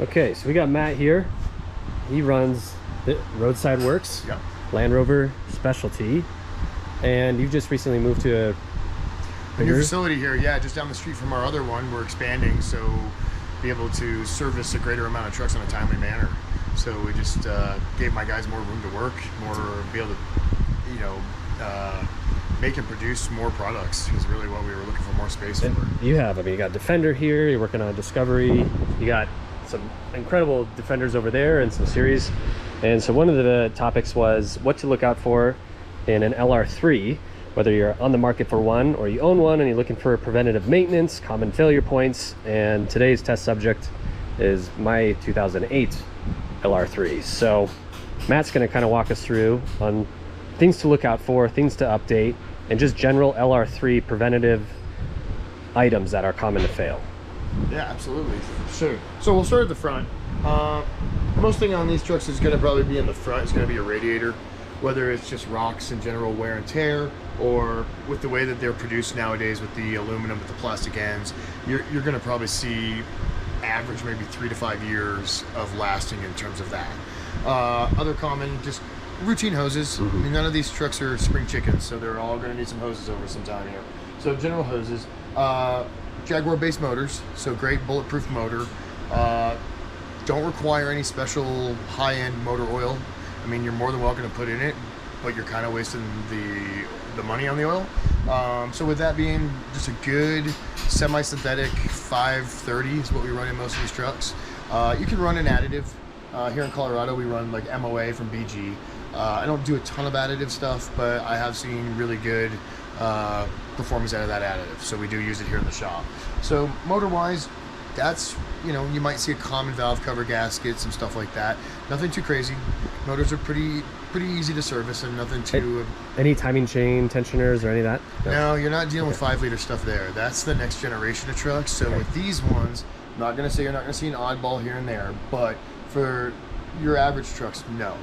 Okay, so we got Matt here. He runs the Roadside Werx, yep. Land Rover specialty, and you've just recently moved to a new facility here. Yeah, just down the street from our other one. We're expanding, so be able to service a greater amount of trucks in a timely manner. So we just gave my guys more room to work, more be able to, you know, make and produce more products is really what we were looking for, more space for. You have, I mean, you got Defender here, you're working on Discovery, you got some incredible Defenders over there and some series. And so one of the topics was what to look out for in an LR3, whether you're on the market for one or you own one and you're looking for preventative maintenance, common failure points. And today's test subject is my 2008 LR3. So Matt's going to kind of walk us through on things to look out for, things to update, and just general LR3 preventative items that are common to fail. Yeah, absolutely. Sure. So we'll start at the front. Most thing on these trucks is going to probably be in the front. It's going to be a radiator, whether it's just rocks and general wear and tear, or with the way that they're produced nowadays with the aluminum with the plastic ends, you're going to probably see average maybe 3 to 5 years of lasting in terms of that. Other common, just routine hoses. I mean, none of these trucks are spring chickens, so they're all going to need some hoses over some time here. So general hoses. Jaguar based motors, so great bulletproof motor. Don't require any special high-end motor oil. I mean, you're more than welcome to put in it, but you're kind of wasting the money on the oil. So with that being just a good semi-synthetic 530 is what we run in most of these trucks. You can run an additive. Here in Colorado we run like MOA from BG. I don't do a ton of additive stuff, but I have seen really good performance out of that additive, so we do use it here in the shop. So motor wise, that's, you know, you might see a common valve cover gasket, some stuff like that. Nothing too crazy. Motors are pretty easy to service and nothing too any timing chain tensioners or any of that? No, you're not dealing with 5-liter stuff there. That's the next generation of trucks. So with these ones, I'm not going to say you're not going to see an oddball here and there, but for your average trucks, no.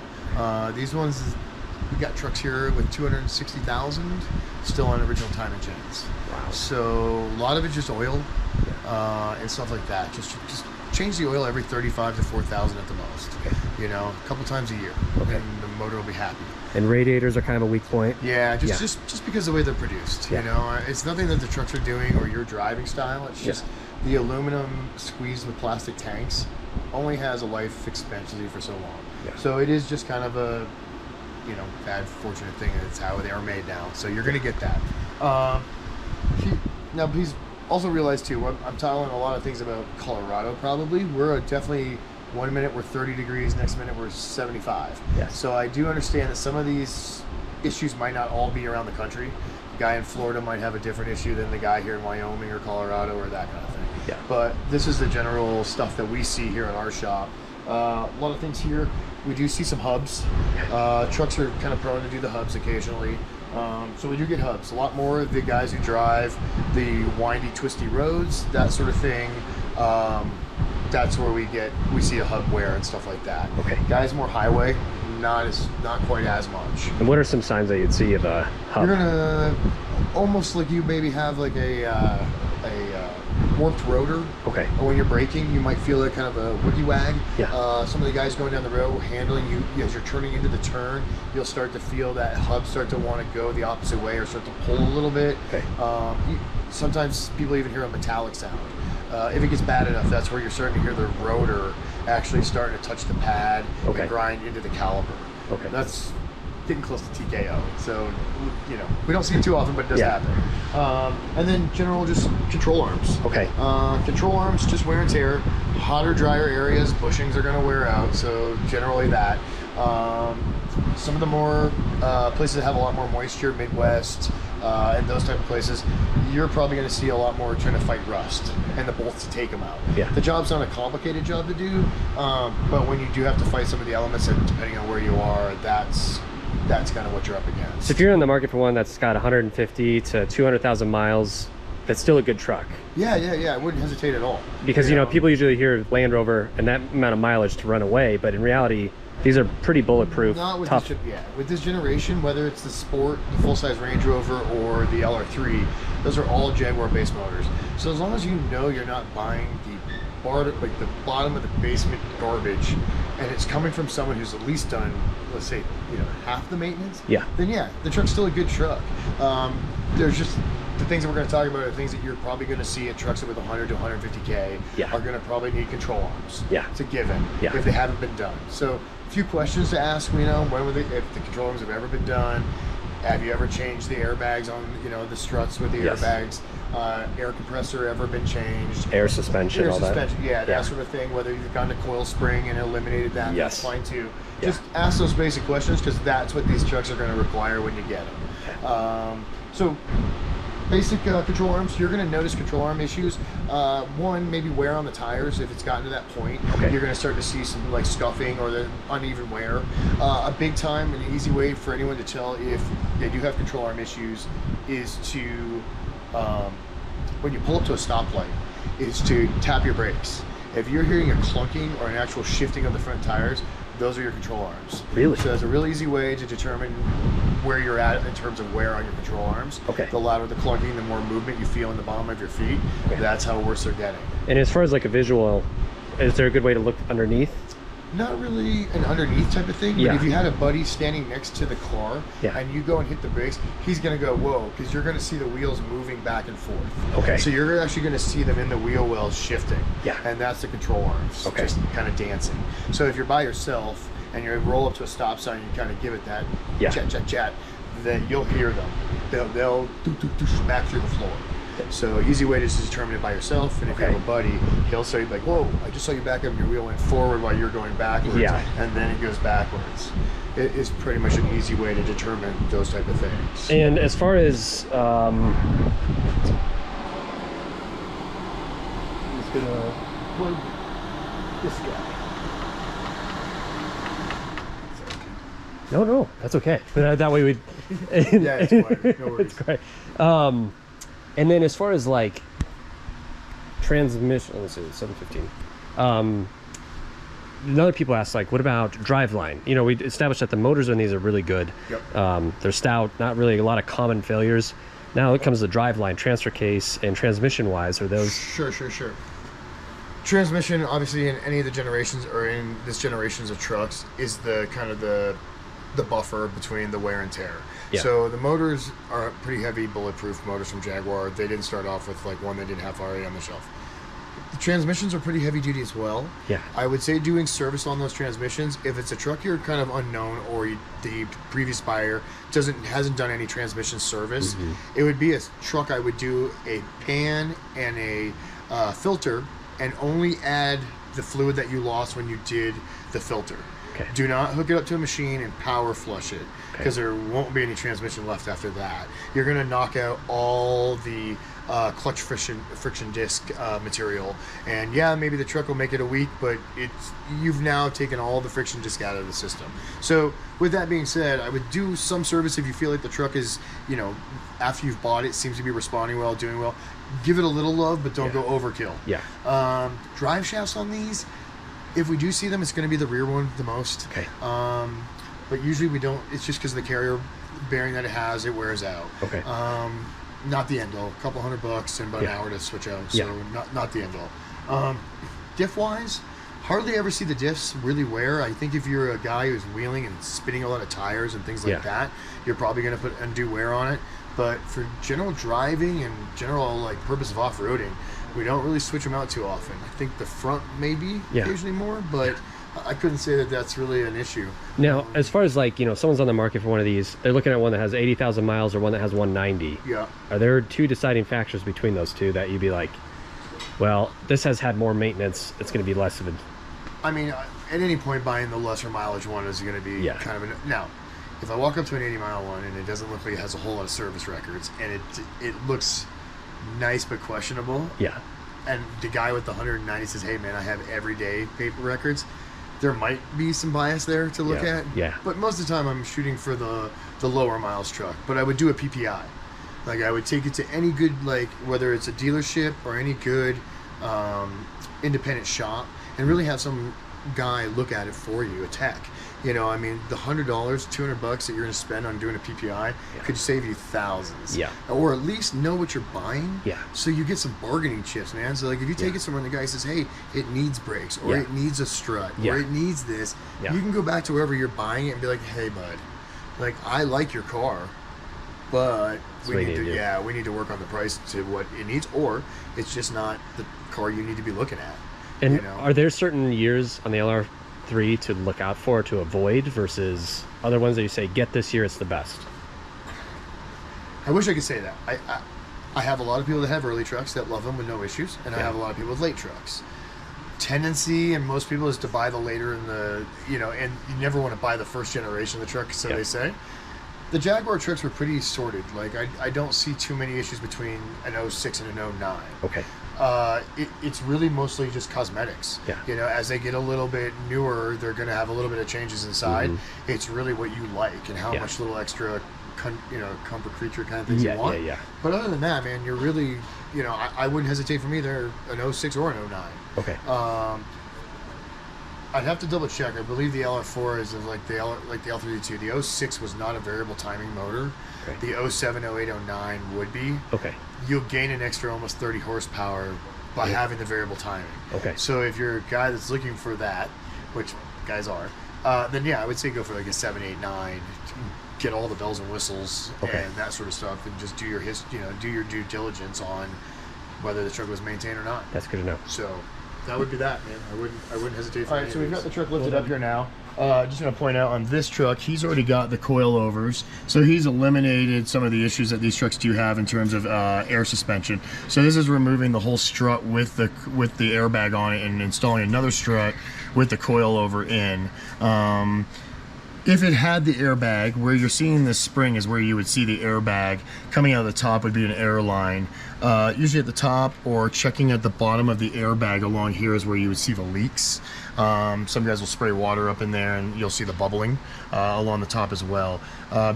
These ones, we got trucks here with 260,000 still on original timing chains. Wow. So a lot of it's just oil and stuff like that. Just change the oil every 35 to 4,000 at the most. Okay. You know, a couple times a year, and the motor will be happy. And radiators are kind of a weak point. Yeah, just because of the way they're produced. You know, it's nothing that the trucks are doing or your driving style. It's just the aluminum squeezed with plastic tanks only has a life expectancy for so long. So it is just kind of a, you know, bad fortunate thing. It's how they are made now. So you're going to get that. Now please also realize too, I'm telling a lot of things about Colorado probably. We're definitely, 1 minute we're 30 degrees, next minute we're 75. So I do understand that some of these issues might not all be around the country. The guy in Florida might have a different issue than the guy here in Wyoming or Colorado or that kind of thing. But this is the general stuff that we see here in our shop. A lot of things here. We do see some hubs. Trucks are kind of prone to do the hubs occasionally. So we do get hubs. A lot more of the guys who drive the windy, twisty roads, that sort of thing. That's where we see a hub wear and stuff like that. Guys more highway, not quite as much. And what are some signs that you'd see of a hub? You're gonna almost like you maybe have like a warped rotor. Or when you're braking, you might feel a kind of a wiggy wag. Some of the guys going down the road handling you as you're turning into the turn, you'll start to feel that hub start to want to go the opposite way or start to pull a little bit. Sometimes people even hear a metallic sound. If it gets bad enough, that's where you're starting to hear the rotor actually starting to touch the pad and grind into the caliper. That's getting close to TKO. So, you know, we don't see it too often, but it does happen. And then general just control arms. Control arms, just wear and tear. Hotter, drier areas, bushings are going to wear out. So generally that. Some of the more places that have a lot more moisture, Midwest, and those type of places, you're probably going to see a lot more trying to fight rust and the bolts to take them out. The job's not a complicated job to do, but when you do have to fight some of the elements, and depending on where you are, that's kind of what you're up against. So if you're in the market for one that's got 150 to 200,000 miles, that's still a good truck. I wouldn't hesitate at all. Because you know, people usually hear Land Rover and that amount of mileage to run away, but in reality, these are pretty bulletproof. Not with tough. With this generation, whether it's the Sport, the full-size Range Rover, or the LR3, those are all Jaguar-based motors. So as long as you know you're not buying the the bottom of the basement garbage, and it's coming from someone who's at least done, let's say, half the maintenance, then yeah, the truck's still a good truck. There's just the things that we're going to talk about are things that you're probably going to see at trucks with 100 to 150K are going to probably need control arms. It's a given if they haven't been done. So a few questions to ask, when were if the control arms have ever been done. Have you ever changed the airbags on, the struts with the airbags? Air compressor ever been changed? Air suspension, all that. Yeah, that sort of thing. Whether you've gone to coil spring and eliminated that, that's fine too. Just ask those basic questions because that's what these trucks are going to require when you get them. So basic control arms, you're going to notice control arm issues. One, maybe wear on the tires. If it's gotten to that point, you're going to start to see some like scuffing or the uneven wear. A big time and easy way for anyone to tell if they do have control arm issues is to, when you pull up to a stoplight, is to tap your brakes. If you're hearing a clunking or an actual shifting of the front tires, those are your control arms. Really? So that's a real easy way to determine where you're at in terms of wear on your control arms. The louder the clunking, the more movement you feel in the bottom of your feet. That's how worse they're getting. And as far as like a visual, is there a good way to look underneath? Not really an underneath type of thing, but if you had a buddy standing next to the car and you go and hit the brakes, he's going to go, whoa, because you're going to see the wheels moving back and forth. So you're actually going to see them in the wheel wells shifting. And that's the control arms, just kind of dancing. So if you're by yourself and you roll up to a stop sign and you kind of give it that chat, then you'll hear them. They'll back through the floor. So easy way to determine it by yourself, and if you have a buddy, he'll say like, whoa, I just saw you back up and your wheel went forward while you're going backwards, and then it goes backwards. It is pretty much an easy way to determine those type of things. And as far as I'm just gonna plug this guy. No, that's okay. That way we'd it's fine. No worries. It's great. And then as far as like transmission, let's see, 715. Another people ask like, what about driveline? We established that the motors on these are really good. They're stout, not really a lot of common failures. Now it comes to driveline, transfer case, and transmission wise, are those? Sure. Transmission, obviously, in any of the generations or in this generations of trucks, is the kind of the buffer between the wear and tear. So the motors are pretty heavy bulletproof motors from Jaguar. They didn't start off with like one they didn't have already on the shelf. The transmissions are pretty heavy duty as well. I would say doing service on those transmissions, if it's a truck you're kind of unknown or the previous buyer hasn't done any transmission service, it would be a truck I would do a pan and a filter and only add the fluid that you lost when you did the filter. Do not hook it up to a machine and power flush it, because there won't be any transmission left after that. You're going to knock out all the clutch friction disc material, and maybe the truck will make it a week, but you've now taken all the friction disc out of the system. So with that being said, I would do some service if you feel like the truck is, after you've bought it, seems to be responding well, doing well. Give it a little love, but don't go overkill. Drive shafts on these, if we do see them, it's going to be the rear one the most. But usually we don't. It's just because of the carrier bearing that it has, it wears out. Not the end all. A couple $100 and about an hour to switch out. So not the end all. Diff wise, hardly ever see the diffs really wear. I think if you're a guy who's wheeling and spinning a lot of tires and things like that, you're probably going to put undue wear on it. But for general driving and general like purpose of off-roading, we don't really switch them out too often. I think the front maybe occasionally more, but I couldn't say that that's really an issue. Now, as far as like, someone's on the market for one of these, they're looking at one that has 80,000 miles or one that has 190. Are there two deciding factors between those two that you'd be like, well, this has had more maintenance, it's going to be less of a... I mean, at any point buying the lesser mileage one is going to be kind of now, if I walk up to an 80-mile one and it doesn't look like it has a whole lot of service records and it looks nice but questionable, and the guy with the 190 says, hey man, I have everyday paper records, there might be some bias there to look at. But most of the time I'm shooting for the lower miles truck. But I would do a PPI. Like I would take it to any good, like whether it's a dealership or any good independent shop, and really have some guy look at it for you, a tech, You know, I mean, the $100, $200 that you're going to spend on doing a PPI could save you thousands. Yeah. Or at least know what you're buying. Yeah. So you get some bargaining chips, man. So like if you take it somewhere and the guy says, hey, it needs brakes, or it needs a strut, or it needs this, you can go back to wherever you're buying it and be like, hey, bud, like I like your car, but we need to work on the price to what it needs, or it's just not the car you need to be looking at. And you know? Are there certain years on the LR3 to look out for, to avoid, versus other ones that you say, get this year, it's the best? I wish I could say that. I have a lot of people that have early trucks that love them with no issues, and I have a lot of people with late trucks. Tendency in most people is to buy the later in the, you know, and you never want to buy the first generation of the truck, so they say. The Jaguar trucks were pretty sorted. Like, I don't see too many issues between an 06 and an 09. Okay. It's really mostly just cosmetics. Yeah. You know, as they get a little bit newer, they're going to have a little bit of changes inside. It's really what you like and how much little extra, comfort creature kind of things you want. But other than that, man, you're really, you know, I wouldn't hesitate from either an 06 or an 09. Okay. I'd have to double check. I believe the LR4 is like the L32. The 06 was not a variable timing motor. Okay. The 07, 08, 09 would be. Okay. You'll gain an extra almost 30 horsepower by having the variable timing. Okay. So if you're a guy that's looking for that, which guys are, then I would say go for like a 7, 8, 9. Get all the bells and whistles and that sort of stuff, and just do your do your due diligence on whether the truck was maintained or not. That's good to know. So that would be that, man. I wouldn't hesitate for. All right, so we've got the truck lifted up here now. Just going to point out on this truck, he's already got the coilovers, so he's eliminated some of the issues that these trucks do have in terms of air suspension. So this is removing the whole strut with the airbag on it and installing another strut with the coilover in. If it had the airbag, where you're seeing this spring is where you would see the airbag. Coming out of the top would be an air line. Usually at the top or checking at the bottom of the airbag along here is where you would see the leaks. Some guys will spray water up in there and you'll see the bubbling along the top as well.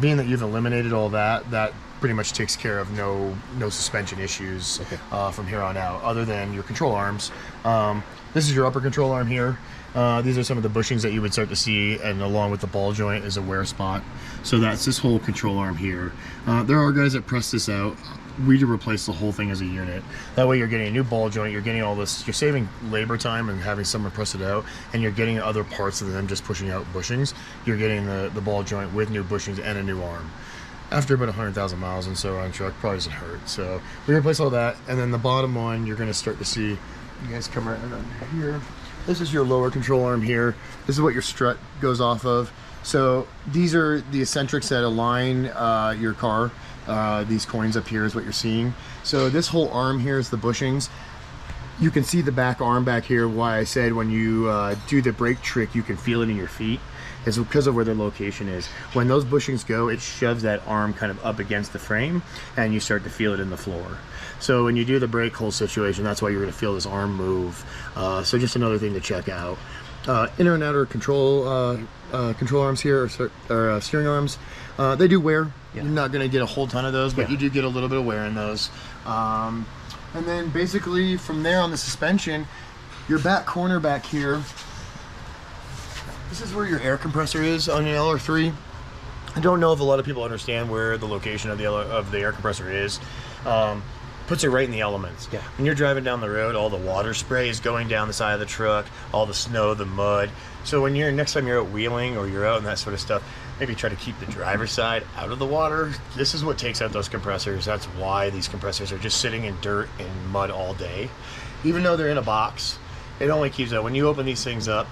Being that you've eliminated all that, that pretty much takes care of no suspension issues from here on out, other than your control arms. This is your upper control arm here. These are some of the bushings that you would start to see, and along with the ball joint is a wear spot. So that's this whole control arm here. There are guys that press this out. We do replace the whole thing as a unit. That way you're getting a new ball joint, you're getting all this, you're saving labor time and having someone press it out, and you're getting other parts of them just pushing out bushings. You're getting the ball joint with new bushings and a new arm. After about 100,000 miles and so on truck, probably doesn't hurt. So we replace all that, and then the bottom one, you're gonna start to see, you guys come right around here. This is your lower control arm here. This is what your strut goes off of. So these are the eccentrics that align your car. These coins up here is what you're seeing. So this whole arm here is the bushings. You can see the back arm back here. Why I said when you do the brake trick, you can feel it in your feet. Is because of where the location is. When those bushings go, it shoves that arm kind of up against the frame, and you start to feel it in the floor. So when you do the brake hold situation, that's why you're going to feel this arm move. So just another thing to check out. Inner and outer control arms here, or steering arms, they do wear. You're not going to get a whole ton of those, but you do get a little bit of wear in those. And then basically from there on the suspension, your back corner back here, this is where your air compressor is on your LR3. I don't know if a lot of people understand where the location of the air compressor is. Puts it right in the elements. When you're driving down the road, all the water spray is going down the side of the truck, all the snow, the mud. So when next time you're out wheeling or you're out and that sort of stuff, maybe try to keep the driver's side out of the water. This is what takes out those compressors. That's why these compressors are just sitting in dirt and mud all day. Even though they're in a box, it only keeps out. When you open these things up,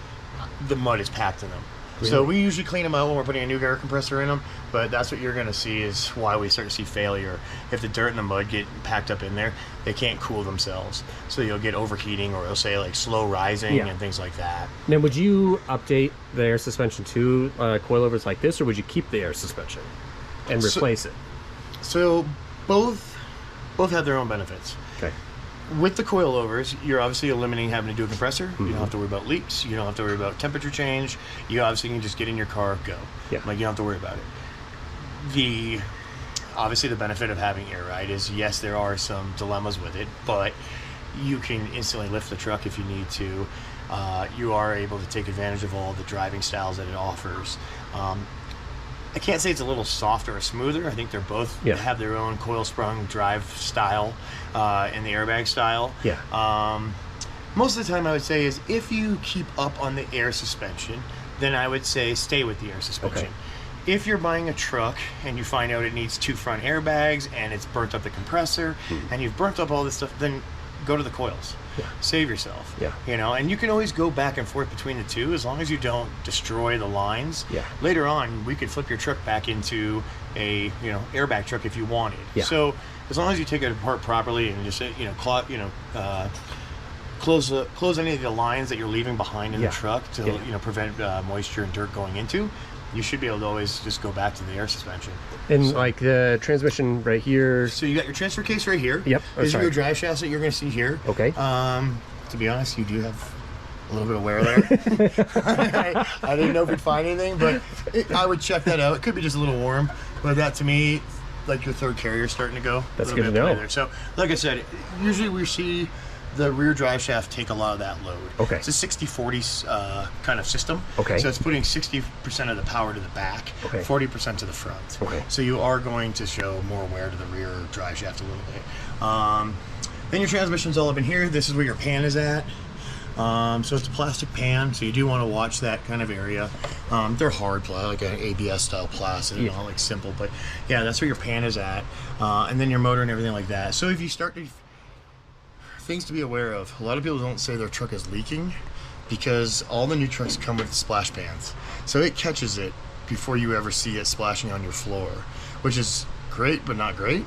the mud is packed in them. Really? So we usually clean them out when we're putting a new air compressor in them, but that's what you're going to see is why we start to see failure. If the dirt and the mud get packed up in there, they can't cool themselves. So you'll get overheating, or it'll say like slow rising and things like that. Now, would you update the air suspension to coilovers like this, or would you keep the air suspension and replace it? So both have their own benefits. Okay. With the coilovers, you're obviously eliminating having to do a compressor. You don't have to worry about leaks. You don't have to worry about temperature change. You obviously can just get in your car, go. Like, you don't have to worry about it. Obviously the benefit of having air ride is, yes, there are some dilemmas with it, but you can instantly lift the truck if you need to. you are able to take advantage of all the driving styles that it offers. I can't say it's a little softer or smoother. I think they're both have their own coil sprung drive style and the airbag style. Most of the time I would say is if you keep up on the air suspension, then I would say stay with the air suspension. If you're buying a truck and you find out it needs 2 front airbags and it's burnt up the compressor and you've burnt up all this stuff, then go to the coils. Save yourself. You know, and you can always go back and forth between the two as long as you don't destroy the lines. Later on, we could flip your truck back into a airbag truck if you wanted. So as long as you take it apart properly and just close any of the lines that you're leaving behind in the truck to prevent moisture and dirt going into, you should be able to always just go back to the air suspension. And like the transmission right here. So you got your transfer case right here. This is your drive shaft that you're going to see here. To be honest, you do have a little bit of wear there. I didn't know if you'd find anything, but I would check that out. It could be just a little warm, but that to me, like your third carrier starting to go. That's good to know. There. So like I said, usually we see the rear drive shaft take a lot of that load. It's a 60-40 kind of system. So it's putting 60% of the power to the back, 40% to the front. So you are going to show more wear to the rear drive shaft a little bit. Then your transmission's all up in here. This is where your pan is at. So it's a plastic pan, so you do want to watch that kind of area. They're hard, like an ABS style plastic, not like simple, but yeah, that's where your pan is at. And then your motor and everything like that. So if you start to things to be aware of. A lot of people don't say their truck is leaking because all the new trucks come with splash pans. So it catches it before you ever see it splashing on your floor, which is great, but not great.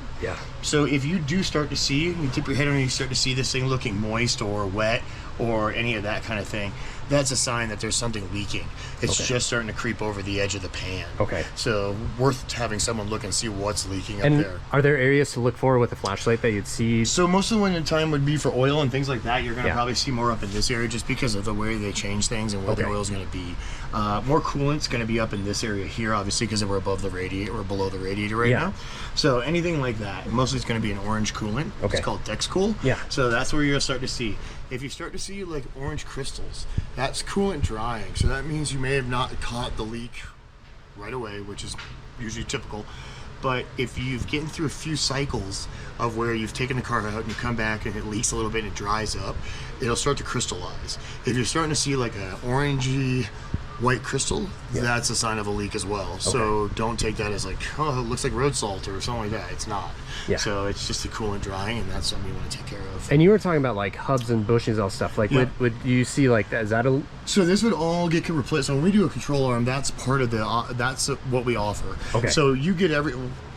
So if you do start to see, you tip your head on and you start to see this thing looking moist or wet or any of that kind of thing, that's a sign that there's something leaking. It's just starting to creep over the edge of the pan. So worth having someone look and see what's leaking up there. Are there areas to look for with a flashlight that you'd see? So most of the time would be for oil and things like that. You're going to probably see more up in this area just because of the way they change things and where the oil is going to be. More coolant's going to be up in this area here, obviously, because we're above the radiator or below the radiator right now. So anything like that, mostly it's going to be an orange coolant. It's called Dex Cool. So that's where you're going to start to see. If you start to see like orange crystals, that's coolant drying. So that means you may have not caught the leak right away, which is usually typical. But if you've gotten through a few cycles of where you've taken the car out and you come back and it leaks a little bit and it dries up, it'll start to crystallize. If you're starting to see like an orangey white crystal, that's a sign of a leak as well. So don't take that as like, oh, it looks like road salt or something like that. It's not. So it's just the coolant drying, and that's something you want to take care of. And you were talking about like hubs and bushings and all stuff. Like, would you see like that? Is that a? So this would all get replaced. So when we do a control arm, that's part of the. That's what we offer. So you get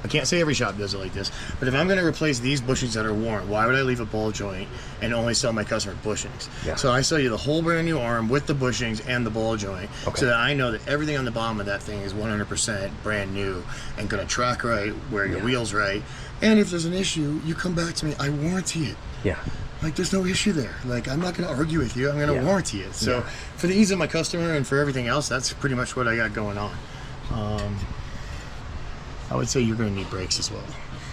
I can't say every shop does it like this, but if I'm going to replace these bushings that are worn, why would I leave a ball joint and only sell my customer bushings? So I sell you the whole brand new arm with the bushings and the ball joint, so that I know that everything on the bottom of that thing is 100% brand new and going to track right, wear your wheels right. And if there's an issue, you come back to me, I warranty it. Like, there's no issue there. Like, I'm not going to argue with you. I'm going to warranty it. So for the ease of my customer and for everything else, that's pretty much what I got going on. I would say you're going to need brakes as well.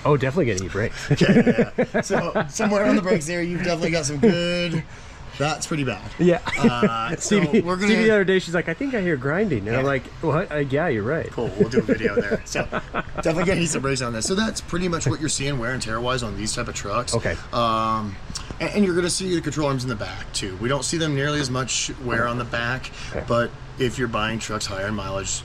Oh, definitely going to need brakes. So somewhere on the brakes there, you've definitely got some good. That's pretty bad. So Stevie the other day, she's like, I think I hear grinding. And I'm like, what? Yeah, you're right. Cool. We'll do a video there. So definitely going to need some brakes on this. So that's pretty much what you're seeing wear and tear wise on these type of trucks. And you're going to see the control arms in the back too. We don't see them nearly as much wear on the back, but if you're buying trucks higher in mileage,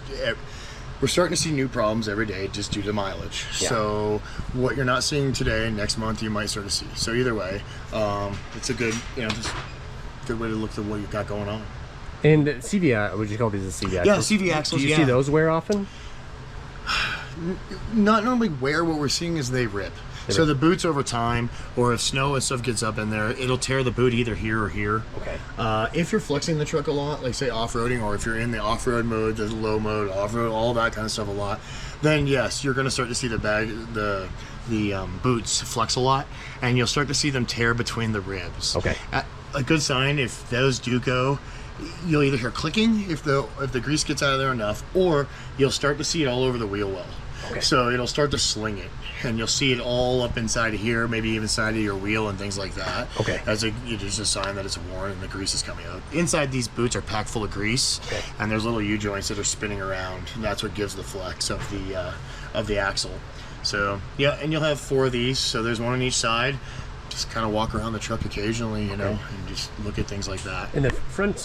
we're starting to see new problems every day just due to mileage. So what you're not seeing today, next month you might start to see. So either way, it's a good, just good way to look at what you've got going on. And CV, would you call these a CV axles? Yeah, CV axles. Do you see those wear often? Not normally wear. What we're seeing is they rip. So the boots over time, or if snow and stuff gets up in there, it'll tear the boot either here or here. If you're flexing the truck a lot, like say off-roading, or if you're in the off-road mode, the low mode, off-road, all that kind of stuff a lot, then yes, you're going to start to see the boots flex a lot, and you'll start to see them tear between the ribs. A good sign, if those do go, you'll either hear clicking if the grease gets out of there enough, or you'll start to see it all over the wheel well. Okay. So it'll start to sling it, and you'll see it all up inside of here, maybe even inside of your wheel and things like that. Okay. As it's a sign that it's worn and the grease is coming out. Inside these boots are packed full of grease, and there's little U-joints that are spinning around, and that's what gives the flex of the axle. So yeah, and you'll have 4 of these, so there's one on each side. Just kind of walk around the truck occasionally, you know, and just look at things like that. And the front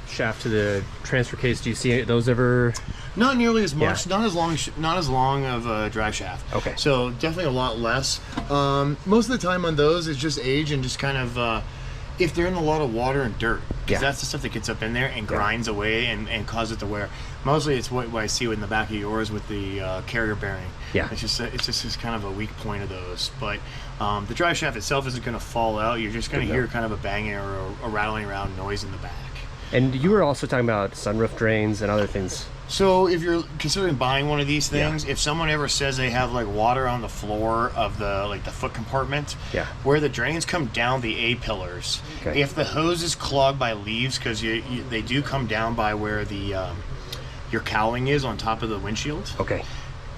shaft to the transfer case, do you see those ever? Not nearly as much. Not as long of a drive shaft. Okay. So definitely a lot less. Most of the time on those is just age and just kind of if they're in a lot of water and dirt, because that's the stuff that gets up in there and grinds away and causes it to wear. Mostly it's what I see in the back of yours with the carrier bearing. Yeah. It's just kind of a weak point of those. But the drive shaft itself isn't going to fall out. You're just going to hear kind of a banging or a rattling around noise in the back. And you were also talking about sunroof drains and other things. So if you're considering buying one of these things, if someone ever says they have like water on the floor of the foot compartment, where the drains come down the A-pillars, if the hose is clogged by leaves, because they do come down by where the your cowling is on top of the windshield. Okay.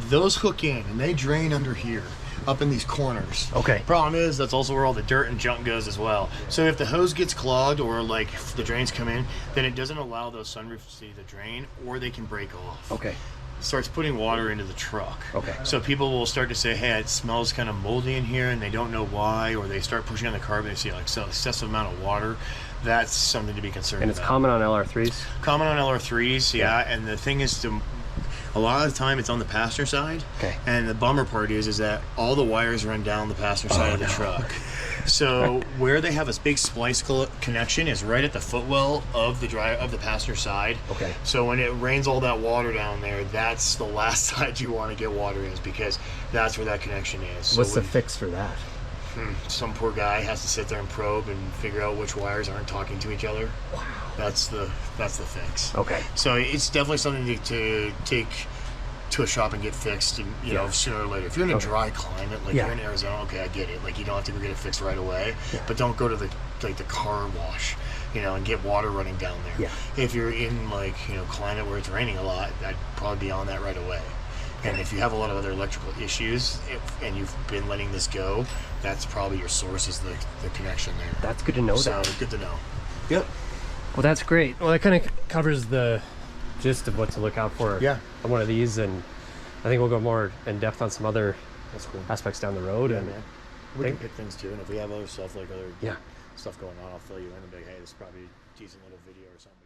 Those hook in and they drain under here, up in these corners. Okay. Problem is, that's also where all the dirt and junk goes as well. So if the hose gets clogged or like if the drains come in, then it doesn't allow those sunroofs to either drain or they can break off. Okay. It starts putting water into the truck. Okay. So people will start to say, hey, it smells kind of moldy in here, and they don't know why, or they start pushing on the carb and they see like excessive amount of water. That's something to be concerned about. And it's common on LR3s? Common on LR3s, yeah. And the thing is, a lot of the time it's on the passenger side. Okay. And the bummer part is that all the wires run down the passenger side of the truck. So where they have a big splice connection is right at the footwell of the passenger side. Okay. So when it rains all that water down there, that's the last side you want to get water in, because that's where that connection is. So what's the fix for that? Some poor guy has to sit there and probe and figure out which wires aren't talking to each other. Wow. That's the fix. Okay. So it's definitely something to take to a shop and get fixed, and you know, sooner or later. If you're in a dry climate, like you're in Arizona, okay, I get it. Like you don't have to go get it fixed right away, but don't go to the car wash, you know, and get water running down there. Yeah. If you're in climate where it's raining a lot, I'd probably be on that right away. And if you have a lot of other electrical issues and you've been letting this go, that's probably your source, is the connection there. That's good to know. So good to know. Yep. Well, that's great. Well, that kind of covers the gist of what to look out for on one of these, and I think we'll go more in depth on some other aspects down the road. And we can pick things too, and if we have other stuff, like other stuff going on, I'll fill you in and be like, hey, this is probably a decent little video or something.